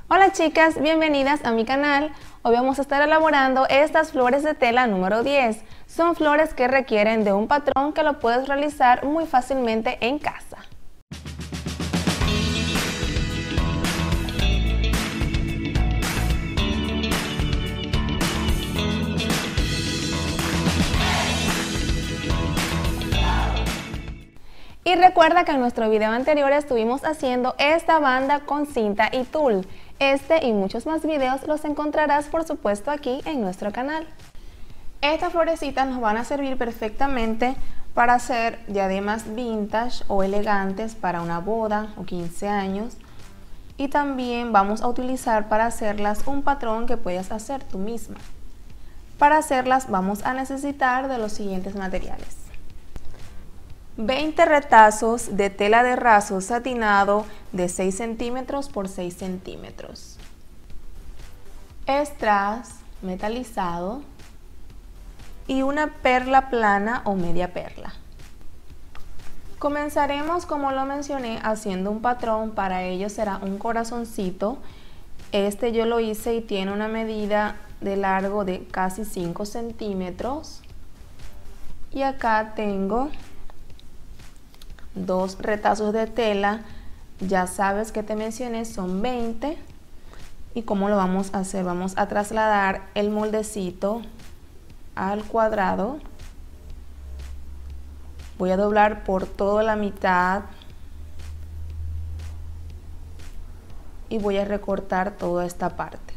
Hola chicas, bienvenidas a mi canal. Hoy vamos a estar elaborando estas flores de tela número 10. Son flores que requieren de un patrón que lo puedes realizar muy fácilmente en casa. Y recuerda que en nuestro video anterior estuvimos haciendo esta banda con cinta y tul. Este y muchos más videos los encontrarás por supuesto aquí en nuestro canal. Estas florecitas nos van a servir perfectamente para hacer diademas vintage o elegantes para una boda o 15 años. Y también vamos a utilizar para hacerlas un patrón que puedas hacer tú misma. Para hacerlas vamos a necesitar de los siguientes materiales. 20 retazos de tela de raso satinado de 6 centímetros por 6 centímetros. Strass metalizado y una perla plana o media perla. Comenzaremos, como lo mencioné, haciendo un patrón. Para ello será un corazoncito. Este yo lo hice y tiene una medida de largo de casi 5 centímetros. Y acá tengo 2 retazos de tela. Ya sabes que te mencioné, son 20. ¿Y cómo lo vamos a hacer? Vamos a trasladar el moldecito al cuadrado. Voy a doblar por toda la mitad y voy a recortar toda esta parte.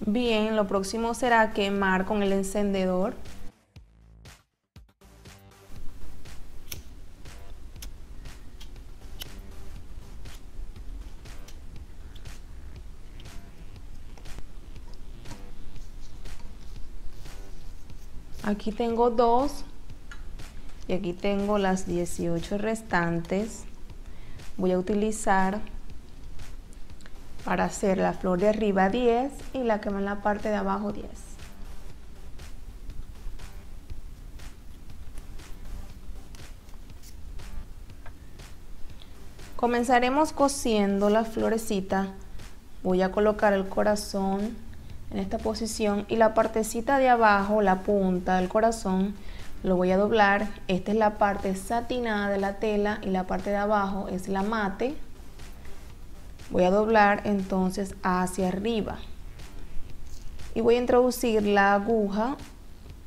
Bien, lo próximo será quemar con el encendedor. Aquí tengo 2 y aquí tengo las 18 restantes. Voy a utilizar para hacer la flor de arriba 10 y la que va en la parte de abajo 10. Comenzaremos cosiendo la florecita. Voy a colocar el corazón en esta posición y la partecita de abajo, la punta del corazón, lo voy a doblar. Esta es la parte satinada de la tela y la parte de abajo es la mate. Voy a doblar entonces hacia arriba y voy a introducir la aguja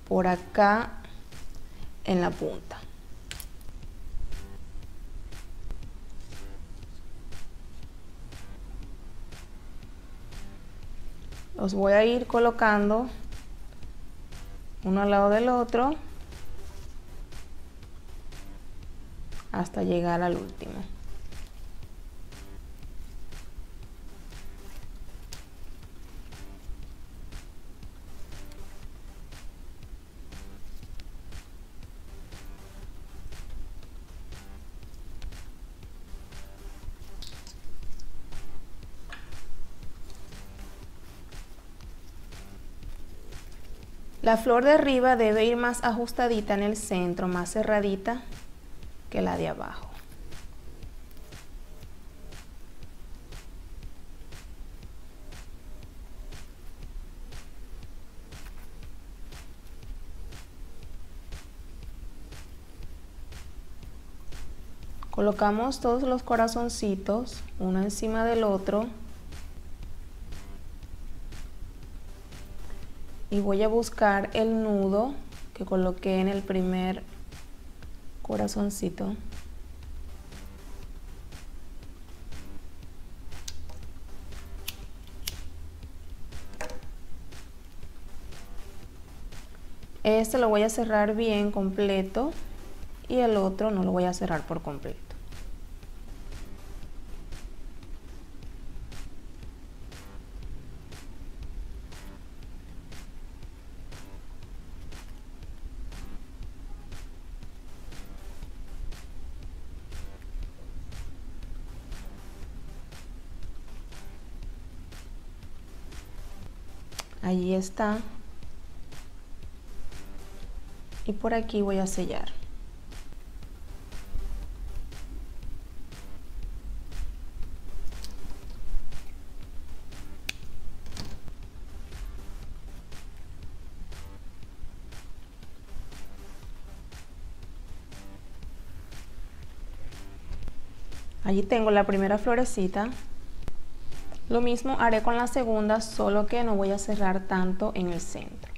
por acá en la punta. Los voy a ir colocando uno al lado del otro hasta llegar al último. La flor de arriba debe ir más ajustadita en el centro, más cerradita que la de abajo. Colocamos todos los corazoncitos uno encima del otro y voy a buscar el nudo que coloqué en el primer corazoncito. Este lo voy a cerrar bien completo y el otro no lo voy a cerrar por completo. Allí está. Y por aquí voy a sellar. Allí tengo la primera florecita. Lo mismo haré con la segunda, solo que no voy a cerrar tanto en el centro.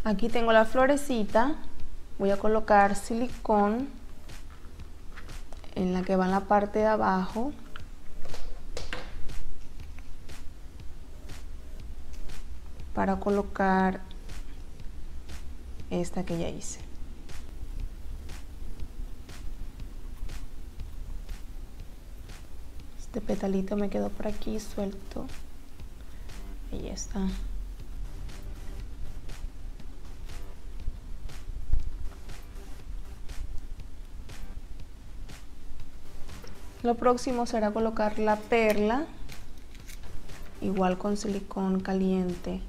Aquí tengo la florecita, voy a colocar silicón en la que va en la parte de abajo. Para colocar esta que ya hice. Este petalito me quedó por aquí suelto. Ahí está. Lo próximo será colocar la perla, igual con silicón caliente.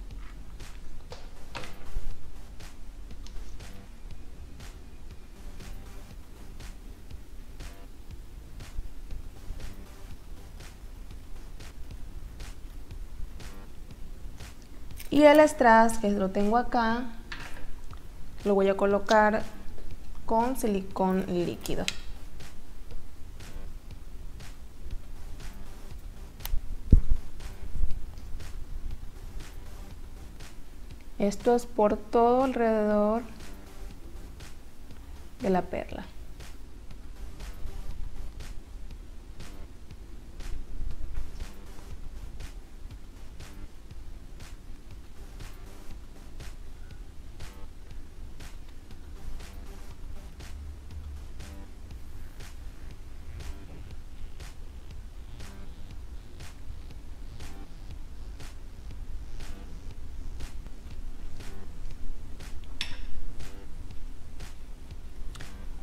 Y el strass, que lo tengo acá, lo voy a colocar con silicón líquido. Esto es por todo alrededor de la perla.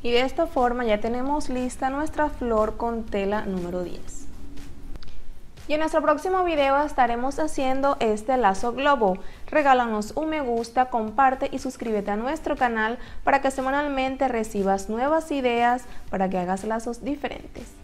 Y de esta forma ya tenemos lista nuestra flor con tela número 10. Y en nuestro próximo video estaremos haciendo este lazo globo. Regálanos un me gusta, comparte y suscríbete a nuestro canal para que semanalmente recibas nuevas ideas para que hagas lazos diferentes.